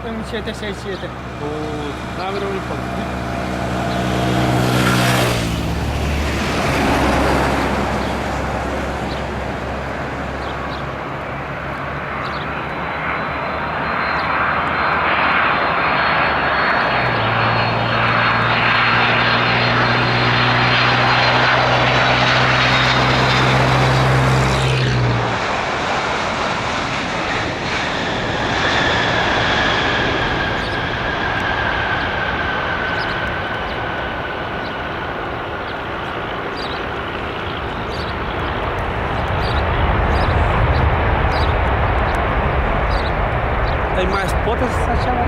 500, 600. 나무를 뻗 Tem mais pontas essa chave.